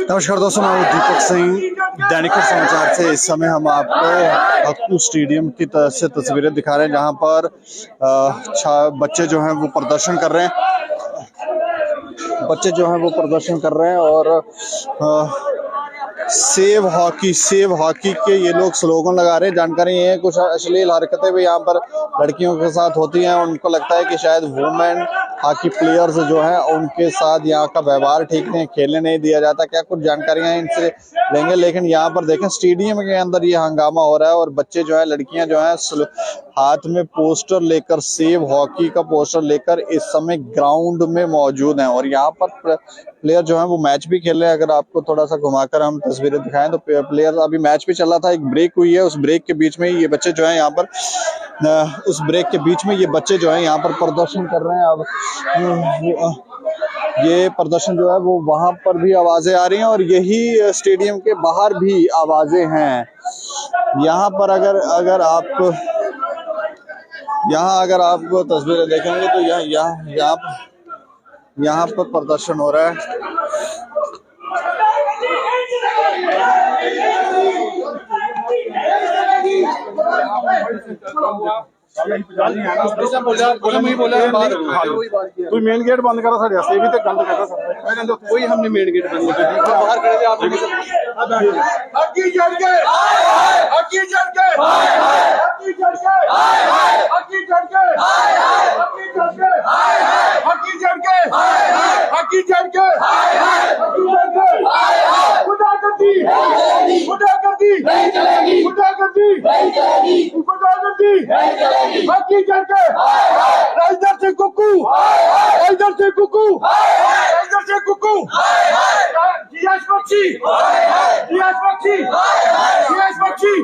नमस्कार दोस्तों, मैं दीपक सिंह, दैनिक समाचार से। इस समय हम आपको हक्कू स्टेडियम की तरफ से तस्वीरें दिखा रहे हैं, जहां पर बच्चे जो हैं वो प्रदर्शन कर रहे हैं। और सेव हॉकी के ये लोग स्लोगन लगा रहे हैं। जानकारी ये है, कुछ अश्लील हरकतें भी यहाँ पर लड़कियों के साथ होती हैं। उनको लगता है कि शायद वुमेन हॉकी प्लेयर्स जो हैं उनके साथ यहाँ का व्यवहार ठीक नहीं, खेलने नहीं दिया जाता। क्या कुछ जानकारियां इनसे लेंगे। लेकिन यहाँ पर देखें, स्टेडियम के अंदर ये हंगामा हो रहा है और बच्चे जो है, लड़कियां जो है, हाथ में पोस्टर लेकर, सेव हॉकी का पोस्टर लेकर इस समय ग्राउंड में मौजूद हैं। और यहाँ पर प्लेयर जो है वो मैच भी खेल रहे हैं। अगर आपको थोड़ा सा घुमाकर हम तस्वीरें दिखाएं तो प्लेयर, अभी मैच भी चल रहा था, एक ब्रेक हुई है, उस ब्रेक के बीच में ये बच्चे जो है यहाँ पर यहाँ पर प्रदर्शन कर रहे हैं। अब ये प्रदर्शन जो है वो वहां पर भी आवाजें आ रही हैं और यही स्टेडियम के बाहर भी आवाजें हैं। यहाँ पर अगर आप तस्वीरें देखेंगे तो यहाँ पर प्रदर्शन हो रहा है। तू मेन गेट बंद करा साढ़े ये भी तो गंद करता सर कोई हमने मेन गेट बंद कर दिया बाहर खड़े थे आप हकी जड़ के हकी जड़ के हकी जड़ के हकी जड़ के हकी जड़ के हकी जड़ के हकी जड़ के खुदा करती खुदा करती खुदा करती खुदा करती हकी जड़ के राइडर से कुकू राइडर से कुकू राइडर से कुकू GS Bakshi GS Bakshi GS Bakshi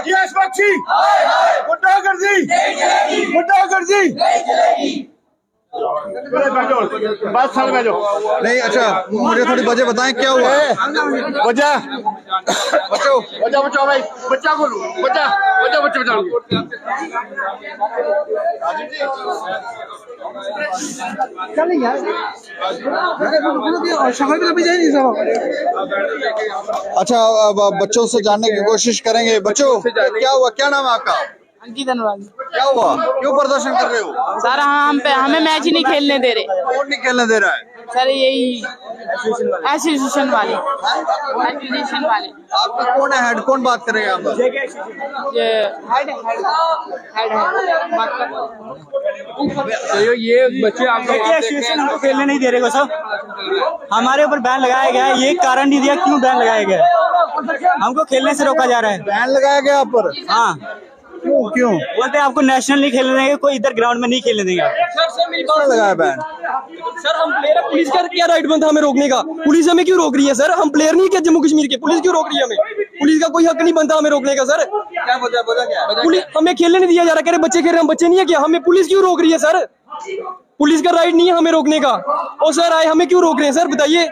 GS Bakshi गुंडागर्दी गुंडागर्दी बस साल में जो नहीं। अच्छा, मुझे थोड़ी वजह बताएं, क्या हुआ वजह? बच्चों बच्चा बच्चा भाई बच्चा को बच्चा बच्चा बच्चे बचाओ। चल यार शहर में कभी जाए नहीं सब। अच्छा, बच्चों से जानने की कोशिश करेंगे। बच्चों, क्या हुआ, क्या नाम है आपका? अंकित अनुराग। क्या हुआ, क्यों प्रदर्शन कर रहे हो? सर हमें मैच ही नहीं खेलने दे रहे। कौन नहीं खेलने दे रहा है? सर यही एसोसिएशन वाले। आपका कौन है हेड? कौन बात करेगा यहाँ पर? ये बच्चे एसोसिएशन हमको खेलने नहीं दे रहे सर। हमारे ऊपर बैन लगाया गया है, ये कारण नहीं दिया क्यों बैन लगाया गया है। हमको खेलने से रोका जा रहा है। बैन लगाया गया आप पर? हाँ। क्यों? बोलते हैं आपको नेशनल नहीं खेलने देंगे, कोई इधर ग्राउंड में नहीं खेलने देंगे। कौन लगाया बैन? सर हम प्लेयर, पुलिस का क्या राइट बनता हमें रोकने का? पुलिस हमें क्यों रोक रही है सर? हम प्लेयर नहीं क्या जम्मू कश्मीर के? पुलिस क्यों रोक रही है हमें? पुलिस का कोई हक नहीं बनता हमें रोकने का सर। क्या बोला क्या? पुलिस हमें खेलने नहीं दिया जा रहा। कह रहे बच्चे खेल रहे, हम बच्चे नहीं है क्या? हमें पुलिस क्यों रोक रही है सर? पुलिस का राइट नहीं है हमें रोकने का। और सर आए हमें क्यों रोक रहे हैं सर, बताइए।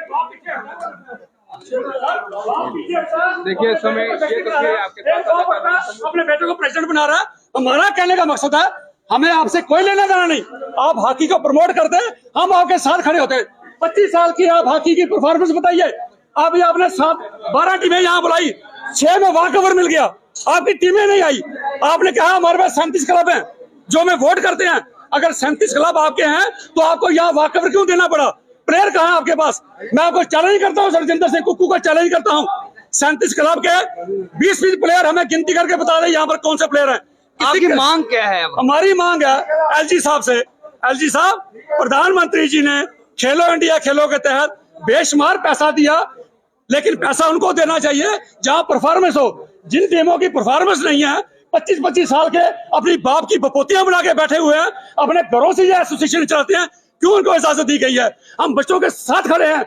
देखिए इस समय अपने बेटे को प्रेसिडेंट बना रहा है। हमारा कहने का मकसद है, हमें आपसे कोई लेना देना नहीं। आप हॉकी को प्रमोट करते हैं, हम आपके साथ खड़े होते हैं। 25 साल की आप हॉकी की परफॉर्मेंस बताइए। अभी आपने 12 टीमें यहाँ बुलाई, 6 में वॉक ओवर मिल गया, आपकी टीमें नहीं आई। आपने कहा हमारे पास 37 क्लब हैं जो में वोट करते हैं। अगर 37 क्लब आपके हैं तो आपको यहाँ वॉक ओवर क्यों देना पड़ा? प्लेयर कहाँ है आपके पास? मैं आपको चैलेंज करता हूँ, सरजिंदर सिंह कुक्कू का चैलेंज करता हूँ। 37 क्लब के 20 प्लेयर हमें गिनती करके बता दें यहाँ पर कौन से प्लेयर हैं। आपकी मांग क्या है? हमारी मांग है एलजी साहब से। एलजी साहब, प्रधानमंत्री जी ने खेलो इंडिया खेलो के तहत बेशुमार पैसा दिया, लेकिन पैसा उनको देना चाहिए जहां परफॉर्मेंस हो। जिन टीमों की परफॉर्मेंस नहीं है, 25-25 साल के अपनी बाप की बपोतियां बना के बैठे हुए हैं, अपने घरों से ये एसोसिएशन चलाते हैं, क्यों उनको इजाजत दी गई है? हम बच्चों के साथ खड़े हैं।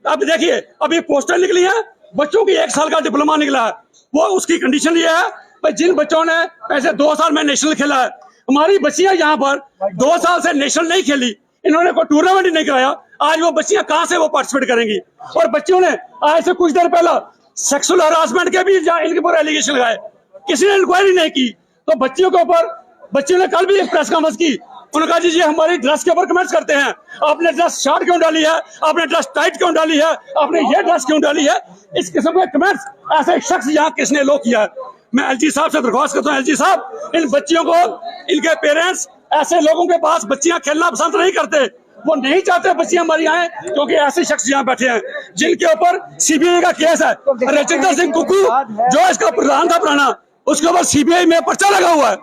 अब देखिए, अभी पोस्टर निकली है, बच्चों की 1 साल का डिप्लोमा निकला है। वो उसकी कंडीशन ये है भाई, जिन बच्चों ने ऐसे 2 साल में नेशनल खेला है, हमारी बच्चियां यहाँ पर 2 साल से नेशनल नहीं खेली, इन्होंने कोई टूर्नामेंट ही नहीं कराया। आज वो बच्चियां कहां से वो पार्टिसिपेट करेंगे? और बच्चों ने आज से कुछ देर पहले सेक्सुअल हरासमेंट के भी इनके ऊपर एलिगेशन लगाए, किसी ने इंक्वायरी नहीं की। तो बच्चियों के ऊपर, बच्चियों ने कल भी एक प्रेस कॉन्फ्रेंस की, उन्होंने कहा जी ये हमारी ड्रेस के ऊपर कमेंट्स करते हैं, आपने ड्रेस शॉर्ट क्यों डाली है, आपने ड्रेस टाइट क्यों डाली है, आपने ये ड्रेस क्यों डाली है। इस किस्म के कमेंट्स ऐसे शख्स यहाँ किसने लो किया है। मैं एलजी साहब से दरख्वास्त करता हूँ, एलजी साहब इन बच्चियों को, इनके पेरेंट्स ऐसे लोगों के पास बच्चियां खेलना पसंद नहीं करते, वो नहीं चाहते बच्चियां हमारी आए, क्योंकि ऐसे शख्स यहाँ बैठे हैं जिनके ऊपर सीबीआई का केस है। रजिंदर सिंह कुक्कू जो इसका प्रधान था पुराना, उसके ऊपर सीबीआई में पर्चा लगा हुआ है,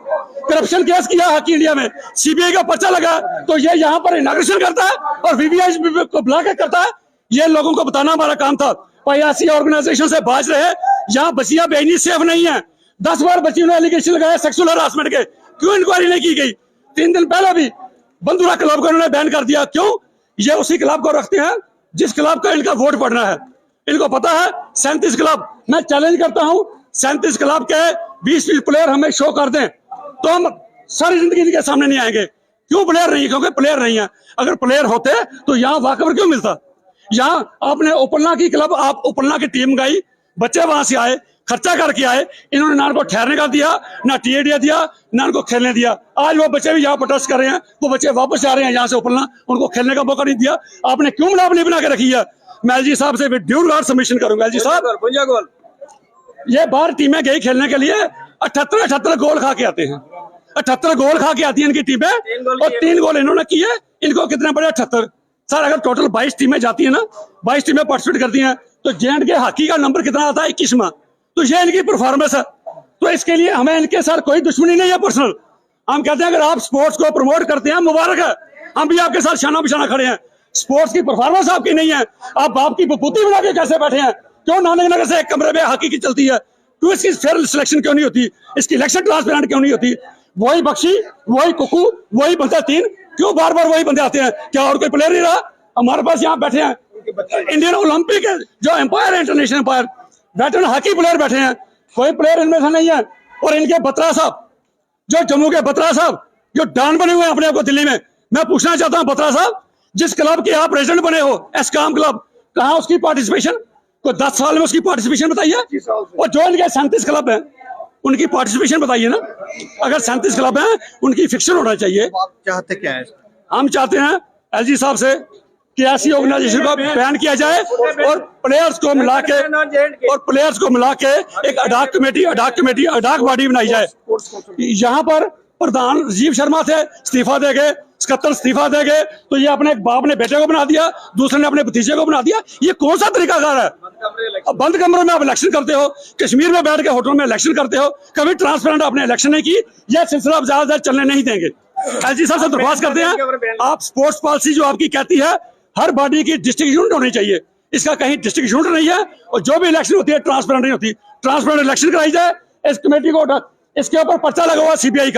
करप्शन केस किया हॉकी इंडिया में, सीबीआई का पर्चा लगा, तो ये यहाँ पर इनॉग्रेशन करता है और वीवीआई को बुला के करता है। ये लोगों को बताना हमारा काम था, भाई ऐसी ऑर्गेनाइजेशन से बाज रहे, यहाँ बच्चियां बेचनी सेफ नहीं है। 10 बार बच्चियों ने एलिगेशन लगाया सेक्सुअल हरासमेंट के, क्यों इंक्वायरी नहीं की गई। 3 दिन पहले भी बंदूरा क्लब को उन्होंने बैन कर दिया, क्यों। ये उसी क्लब को रखते हैं जिस क्लब का इनका वोट पड़ना है। इनको पता है 37 क्लब, मैं चैलेंज करता हूं 37 क्लब के 20-20 प्लेयर हमें शो कर दें तो हम सारी जिंदगी इनके सामने नहीं आएंगे। क्यों प्लेयर नहीं है, क्योंकि प्लेयर नहीं है। अगर प्लेयर होते तो यहाँ वाकवर क्यों मिलता। यहाँ आपने उपलना की क्लब, आप उपलना की टीम गई, बच्चे वहां से आए, खर्चा करके आए, इन्होंने ना उनको ठहरने का दिया, ना टीएडीए दिया, ना उनको खेलने दिया। आज वो बच्चे भी यहाँ प्रोटेस्ट कर रहे हैं, वो बच्चे वापस जा रहे हैं यहाँ से उपलना, उनको खेलने का मौका नहीं दिया। आपने क्यों मुनाफली बना के रखी है। मैं एलजी साहब से ड्यू रिगार्ड सबमिशन करूंगा। एलजी साहब ये बाहर टीमें गई खेलने के लिए, 78 गोल खा के आते हैं, 78 गोल खा के आती है इनकी टीमें, और 3 गोल इन्होंने किए। इनको कितने पड़े 78 सर। अगर टोटल 22 टीमें जाती है ना, 22 टीमें पार्टिसिपेट करती हैं, तो जेएंड के हॉकी का नंबर कितना आता है 21वां। तो ये इनकी परफॉर्मेंस है। तो इसके लिए हमें इनके साथ कोई दुश्मनी नहीं है पर्सनल। हम कहते हैं अगर आप स्पोर्ट्स को प्रमोट करते हैं, मुबारक है, हम भी आपके साथ शाना बिशाना खड़े हैं। स्पोर्ट्स की परफॉर्मेंस आपकी नहीं है, आप बाप की बपूती बना के कैसे बैठे हैं। क्यों नानक नगर से एक कमरे में हॉकी की चलती है, क्यों इसकी फेयर सिलेक्शन क्यों नहीं होती, इसकी इलेक्शन ट्रांसपेरेंट क्यों नहीं होती। वही बख्शी, वही कुकू, वही बंदा 3, क्यों बार बार वही बंदे आते हैं। क्या और कोई प्लेयर नहीं रहा। हमारे पास यहाँ बैठे हैं इंडियन ओलंपिक जो एम्पायर है, international umpire, veteran hockey player बैठे हैं, कोई प्लेयर इनमें से नहीं है। और इनके बत्रा साहब, जो जम्मू के बत्रा साहब, जो डॉन बने हुए हैं अपने आप को दिल्ली में, मैं पूछना चाहता हूं बत्रा साहब, जिस क्लब के आप प्रेसिडेंट बने हो, एस्कॉम क्लब, कहां उसकी पार्टिसिपेशन। को 10 साल में उसकी पार्टिसिपेशन बताइए। और जो इनके 37 क्लब हैं उनकी पार्टिसिपेशन बताइए ना। अगर 37 क्लब हैं उनकी फिक्शन होना चाहिए। आप चाहते क्या है। हम चाहते हैं एलजी साहब से कि ऐसी ऑर्गेनाइजेशन को बैन किया जाए और प्लेयर्स को मिला के एक अडाक कमेटी, अडाक बॉडी बनाई जाए। यहाँ पर प्रधान राजीव शर्मा थे, इस्तीफा दे गए, सकत्तर इस्तीफा दे गए, तो ये अपने बाप ने बेटे को बना दिया, दूसरे ने अपने भतीजे को बना दिया। ये कौन सा तरीकाकार है। बंद कमरों में आप इलेक्शन करते हो, कश्मीर में बैठ के होटल में इलेक्शन करते हो, कभी ट्रांसपेरेंट आपने इलेक्शन नहीं की। यह सिलसिला ज्यादा चलने नहीं देंगे। एलजी साहब से दरख्वास्त करते हैं, आप स्पोर्ट्स पॉलिसी जो आपकी कहती है हर बॉडी की डिस्ट्रिक्ट यूनिट होनी चाहिए, इसका कहीं डिस्ट्रिक्ट यूनिट नहीं है। और जो भी इलेक्शन होती है ट्रांसपेरेंट नहीं होती। ट्रांसपेरेंट इलेक्शन कराई जाए। इस कमेटी को, इसके ऊपर पर्चा लगा हुआ सीबीआई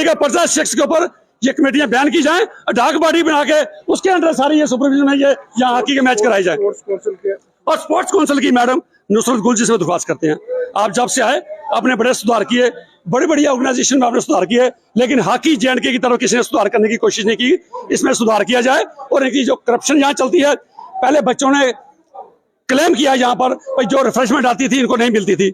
का पर्चा, शख्स के ऊपर ये कमेटियां बैन की जाएं, डाक बॉडी बना के उसके अंदर सारी ये सुपरविजन है, ये यहाँ हॉकी के मैच कराए जाए। और स्पोर्ट्स काउंसिल की मैडम नुसरत गुल जी से दरख्वास्त करते हैं, आप जब से आए आपने बड़े सुधार किए, बड़ी बड़ी ऑर्गेनाइजेशन में आपने सुधार किए, लेकिन हॉकी जेएंडके की तरफ किसी ने सुधार करने की कोशिश नहीं की। इसमें सुधार किया जाए। और इनकी जो करप्शन यहाँ चलती है, पहले बच्चों ने क्लेम किया यहाँ पर जो रिफ्रेशमेंट आती थी इनको नहीं मिलती थी।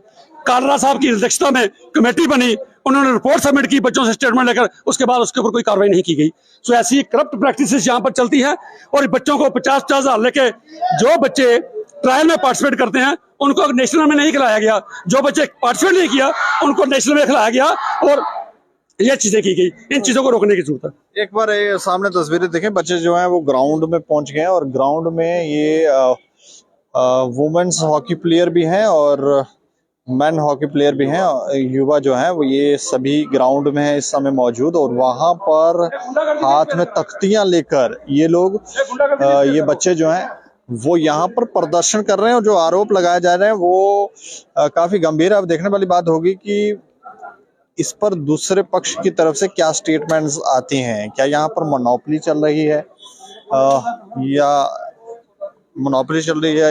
कालरा साहब की अध्यक्षता में कमेटी बनी, उन्होंने रिपोर्ट सबमिट की बच्चों से स्टेटमेंट लेकर, उसके बाद उसके ऊपर कोई कार्रवाई नहीं की गई। सो ऐसी करप्ट प्रैक्टिसेस यहाँ पर चलती है। और बच्चों को 50-50 हजार लेके जो बच्चे ट्रायल में पार्टिसिपेट करते हैं उनको नेशनल में नहीं खिलाया गया, जो बच्चे पार्टिसिपेट नहीं किया उनको नेशनल में खिलाया गया, और ये चीजें की गई। इन चीजों को रोकने की जरूरत है। एक बार ये सामने तस्वीरें देखें, बच्चे जो हैं वो ग्राउंड में पहुंच गए हैं और ग्राउंड में ये वुमेन्स हॉकी प्लेयर भी हैं और मैन हॉकी प्लेयर भी हैं। युवा जो हैं वो ये सभी ग्राउंड में है इस समय मौजूद, और वहां पर हाथ में तख्तियां लेकर ये लोग ये बच्चे जो हैं वो यहाँ पर प्रदर्शन कर रहे हैं। और जो आरोप लगाए जा रहे हैं वो काफी गंभीर है। अब देखने वाली बात होगी कि इस पर दूसरे पक्ष की तरफ से क्या स्टेटमेंट्स आती हैं। क्या यहाँ पर मोनोपोली चल रही है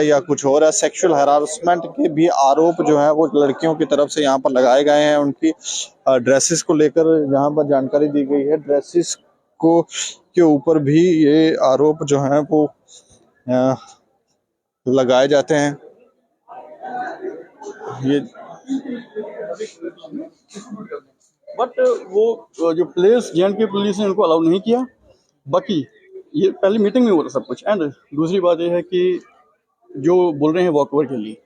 या कुछ और है। सेक्सुअल हरासमेंट के भी आरोप जो है वो लड़कियों की तरफ से यहाँ पर लगाए गए हैं। उनकी ड्रेसेस को लेकर यहाँ पर जानकारी दी गई है। ड्रेसेस को के ऊपर भी ये आरोप जो है वो लगाए जाते हैं। ये बट वो जो प्लेयर्स J&K पुलिस ने उनको अलाउ नहीं किया। बाकी ये पहली मीटिंग में हो रहा सब कुछ। एंड दूसरी बात ये है कि जो बोल रहे हैं वॉकओवर के लिए,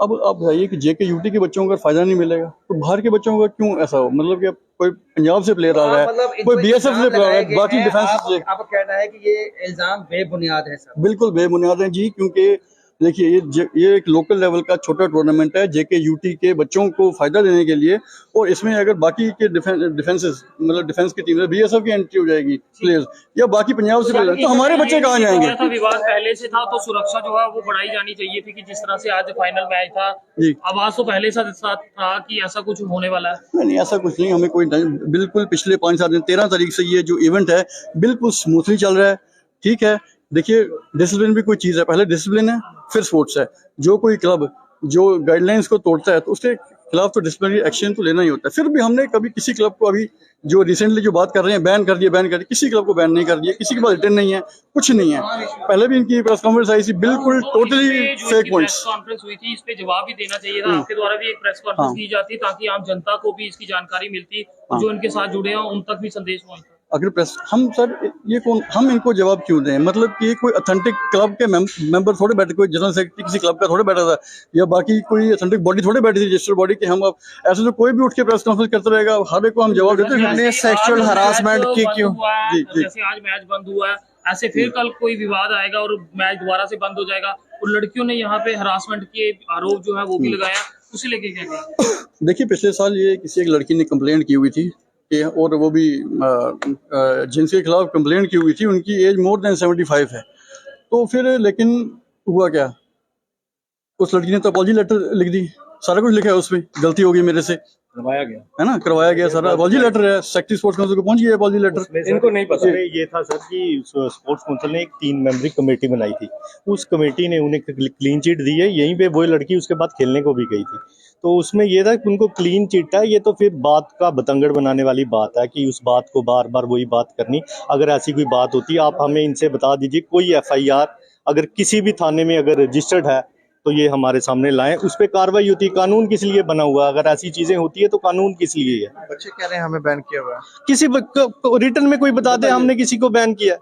अब आप बताइए कि JK UT के बच्चों को अगर फायदा नहीं मिलेगा तो बाहर के बच्चों का क्यों ऐसा हो? मतलब कि अब कोई पंजाब से प्लेयर आ रहा है, कोई BSF से प्लेयर आ रहा है, बाकी डिफेंस से। आपका कहना है कि ये इल्जाम बेबुनियाद है सर? बिल्कुल बेबुनियाद है जी, क्योंकि देखिए ये एक लोकल लेवल का छोटा टूर्नामेंट है JK UT के बच्चों को फायदा देने के लिए, और इसमें अगर बाकी के डिफेंसेस मतलब डिफेंस की टीम BSF की एंट्री हो जाएगी प्लेयर्स, या बाकी पंजाब से प्लेयर, तो हमारे बच्चे कहाँ जाएंगे? विवाद पहले से था, तो सुरक्षा जो है वो बढ़ाई जानी चाहिए थी कि जिस तरह से आज फाइनल मैच था, जी। आवाज तो पहले से था कि ऐसा कुछ होने वाला है। नहीं, ऐसा कुछ नहीं, हमें कोई बिल्कुल पिछले 5-7 दिन 13 तारीख से ये जो इवेंट है बिल्कुल स्मूथली चल रहा है। ठीक है, देखिए डिसिप्लिन भी कोई चीज़ है, पहले डिसिप्लिन है फिर स्पोर्ट्स है। जो कोई क्लब जो गाइडलाइंस को तोड़ता है तो उसके खिलाफ तो डिसिप्लिनरी एक्शन तो लेना ही होता है। फिर भी हमने कभी किसी क्लब को, अभी जो रिसेंटली जो बात कर रहे हैं बैन कर दिया, किसी क्लब को बैन नहीं कर दिया, किसी के पास रिटर्न नहीं है, कुछ नहीं है। पहले भी इनकी प्रेस कॉन्फ्रेंस आई थी, बिल्कुल टोटली फेक पॉइंट्स। कॉन्फ्रेंस हुई थी, इस पे जवाब भी देना चाहिए था, आपके द्वारा भी एक प्रेस कॉन्फ्रेंस की जाती ताकि आम जनता को भी इसकी जानकारी मिलती, जो इनके साथ जुड़े हैं उन तक भी संदेश पहुंचता। अगर प्रेस हम सर ये कौन, हम इनको जवाब क्यों दें? मतलब कि कोई ऑथेंटिक क्लब के मेंबर थोड़े बैठे, कोई जनरल सेक्रेटरी किसी क्लब का थोड़े बैठा था, या बाकी कोई ऑथेंटिक बॉडी थोड़े बैठी थी रजिस्टर्ड बॉडी के। हम अब ऐसे तो कोई भी उठ के प्रेस कॉन्फ्रेंस करता रहेगा, हर एक को हम जवाब देते हैं। सेक्सुअल हरासमेंट की क्यों? जी। जैसे आज मैच बंद हुआ है, ऐसे फिर कल कोई विवाद आएगा और मैच दोबारा से बंद हो जाएगा। और लड़कियों ने यहाँ पे हरासमेंट के आरोप जो है वो भी लगाया, उसे लेके क्या कहें? देखिए पिछले साल ये किसी एक लड़की ने कंप्लेंट की हुई थी, और वो भी जिनके खिलाफ कंप्लेंट की हुई थी, उनकी एज मोर देन 75 है। तो फिर लेकिन हुआ क्या, उस लड़की ने तो अपॉलजी लेटर लिख दी, सारा कुछ लिखा है उसमें, गलती हो गई मेरे से, करवाया गया है ना, करवाया गया सारा, अपॉलजी लेटर है, सेक्रेटरी स्पोर्ट्स काउंसिल को पहुंच गया अपॉलजी लेटर। इनको नहीं पता ये था सर कि स्पोर्ट्स काउंसिल ने एक 3 मेंबरी कमेटी बनाई थी, उस कमेटी ने उन्हें क्लीन चिट दी है, यहीं पे वो लड़की उसके बाद खेलने को भी गई थी। तो उसमें ये था कि उनको क्लीन चिट है, ये तो फिर बात का बतंगड़ बनाने वाली बात है कि उस बात को बार बार वही बात करनी। अगर ऐसी कोई बात होती है आप हमें इनसे बता दीजिए, कोई FIR अगर किसी भी थाने में अगर रजिस्टर्ड है तो ये हमारे सामने लाएं, उस पर कार्रवाई होती है। कानून किस लिए बना हुआ है? अगर ऐसी चीजें होती है तो कानून किस लिए है? बच्चे कह रहे हैं हमें बैन किया हुआ है। किसी रिटर्न में कोई बता दे हमने किसी को बैन किया।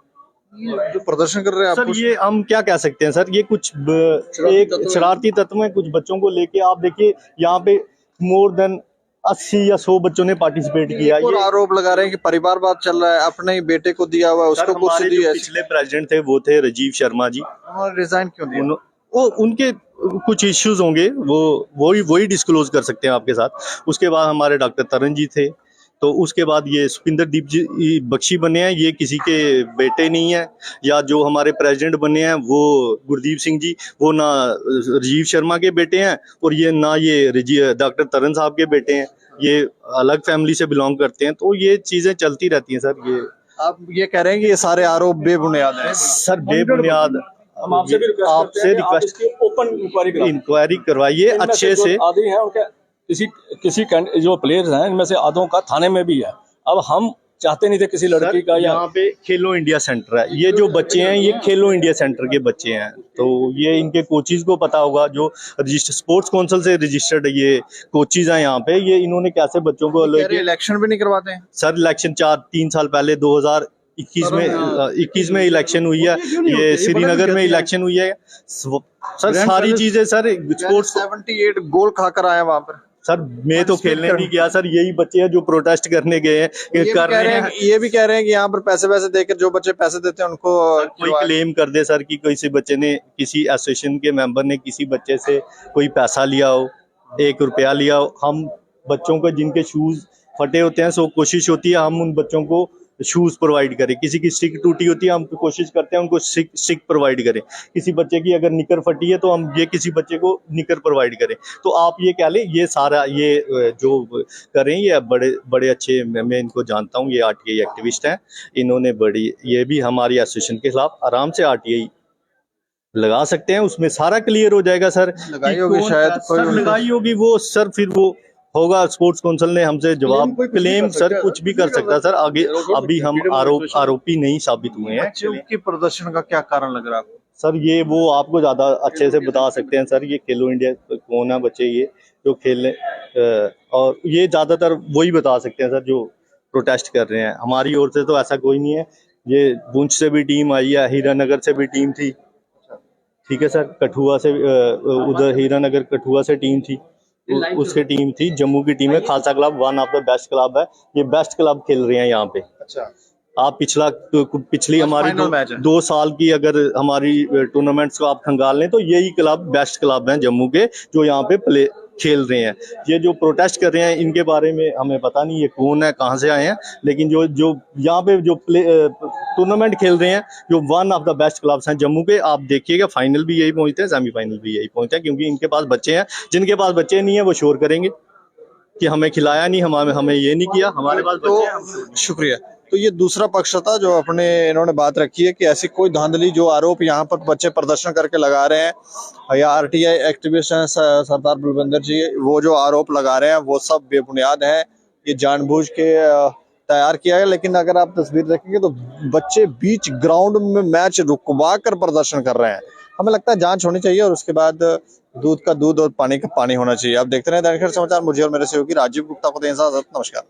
जो प्रदर्शन कर रहे हैं सर ये हम क्या कह सकते हैं सर, ये कुछ एक शरारती तत्व है, कुछ बच्चों को लेके। आप देखिए यहाँ पे मोर देन 80 या 100 बच्चों ने पार्टिसिपेट किया। और आरोप लगा रहे हैं कि परिवारवाद चल रहा है, अपने ही बेटे को दिया हुआ है, उसको कुछ दिया। पिछले प्रेसिडेंट थे वो थे राजीव शर्मा जी, उन्होंने रिजाइन क्यों दिया? वो उनके कुछ इश्यूज होंगे, वो वही डिस्क्लोज कर सकते हैं आपके साथ। उसके बाद हमारे डॉक्टर तरन जी थे, तो उसके बाद ये सुपिंदर दीप जी बख्शी बने हैं, ये किसी के बेटे नहीं है। या जो हमारे प्रेसिडेंट बने हैं वो गुरदीप सिंह जी, वो ना राजीव शर्मा के बेटे हैं और ये ना ये डॉक्टर तरन साहब के बेटे हैं, ये अलग फैमिली से बिलोंग करते हैं। तो ये चीजें चलती रहती हैं सर। ये आप ये कह रहे हैं कि ये सारे आरोप बेबुनियाद हैं? सर बेबुनियाद। हम आपसे रिक्वेस्ट ओपन इंक्वायरी करवाइए अच्छे से। आदि हैं उनके किसी जो प्लेयर्स हैं इनमें से आधों का थाने में भी है। अब हम चाहते नहीं थे किसी लड़की का। यहाँ पे खेलो इंडिया सेंटर है, ये जो बच्चे हैं ये खेलो इंडिया सेंटर के बच्चे हैं, तो ये इनके कोचिज को पता होगा, जो रजिस्टर स्पोर्ट्स काउंसिल से रजिस्टर्ड ये कोचिज हैं यहाँ पे। ये इन्होंने कैसे बच्चों को इलेक्शन भी नहीं करवाते हैं सर? इलेक्शन 3 साल पहले 2021 में इलेक्शन हुई है, ये श्रीनगर में इलेक्शन हुई है सर। सारी चीजें सर स्पोर्ट्स 78 गोल खाकर आए वहां पर। सर मैं तो खेलने नहीं गया सर, यही बच्चे हैं जो प्रोटेस्ट करने गए हैं। ये भी कह रहे हैं कि यहाँ पर पैसे देकर जो बच्चे पैसे देते हैं उनको कोई क्लेम कर दे सर कि किसी बच्चे ने, किसी एसोसिएशन के मेंबर ने किसी बच्चे से कोई पैसा लिया हो, 1 रुपया लिया हो। हम बच्चों को जिनके शूज फटे होते हैं, सो कोशिश होती है हम उन बच्चों को शूज प्रोवाइड करें। किसी की स्टिक टूटी होती है, हम कोशिश करते हैं उनको स्टिक प्रोवाइड करें। किसी बच्चे की अगर निकर फटी है तो हम ये किसी बच्चे को निकर प्रोवाइड करें। तो आप ये कह लें ये सारा ये जो करें ये बड़े अच्छे, मैं इनको जानता हूँ, ये RTI एक्टिविस्ट हैं। इन्होंने ये भी हमारी एसोसिएशन के खिलाफ आराम से RTI लगा सकते हैं, उसमें सारा क्लियर हो जाएगा सर। लगाई होगी शायद, सर लगाई होगी वो सर, फिर वो होगा स्पोर्ट्स काउंसिल ने हमसे जवाब क्लेम सर कुछ भी कर सकता है सर आगे। अभी हम आरोपी नहीं साबित हुए हैं। बच्चों की प्रदर्शन का क्या कारण लग रहा है? सर ये वो आपको ज़्यादा अच्छे से बता सकते हैं सर, ये खेलो इंडिया कौन है बच्चे ये जो खेलने और ये ज़्यादातर वही बता सकते हैं सर जो प्रोटेस्ट कर रहे हैं। हमारी ओर से तो ऐसा कोई नहीं है। ये पुंछ से भी टीम आई है, हीरानगर से भी टीम थी, ठीक है सर, कठुआ से उधर हीरानगर कठुआ से टीम थी, उसकी टीम थी, जम्मू की टीम है। Khalsa club one of the best club है, ये बेस्ट क्लब खेल रहे हैं यहाँ पे। अच्छा, आप पिछली हमारी final match है। 2 साल की अगर हमारी टूर्नामेंट्स को आप खंगाल लें तो यही क्लब बेस्ट क्लब हैं जम्मू के जो यहाँ पे प्ले खेल रहे हैं। ये जो प्रोटेस्ट कर रहे हैं इनके बारे में हमें पता नहीं ये कौन है, कहाँ से आए हैं, लेकिन जो जो यहाँ पे जो टूर्नामेंट खेल रहे हैं जो one of the best clubs हैं जम्मू के, आप देखिएगा फाइनल भी यही पहुंचते हैं, सेमीफाइनल भी यही पहुंचते हैं, क्योंकि इनके पास बच्चे हैं। जिनके पास बच्चे नहीं है वो शोर करेंगे कि हमें खिलाया नहीं, हमें ये नहीं किया, हमारे पास बच्चे हैं। शुक्रिया। तो ये दूसरा पक्ष था जो अपने इन्होंने बात रखी है कि ऐसी कोई धांधली जो आरोप यहाँ पर बच्चे प्रदर्शन करके लगा रहे हैं या आरटीआई एक्टिविस्ट हैं सरदार बलविंदर जी, वो जो आरोप लगा रहे हैं वो सब बेबुनियाद हैं। ये जानबूझ के तैयार किया है। लेकिन अगर आप तस्वीर देखेंगे तो बच्चे बीच ग्राउंड में मैच रुकवा कर प्रदर्शन कर रहे हैं। हमें लगता है जांच होनी चाहिए और उसके बाद दूध का दूध और पानी का पानी होना चाहिए। आप देखते रहे दैनिक समाचार, मुझे और मेरे सहयोगी राजीव गुप्ता को दें इजाजत। नमस्कार।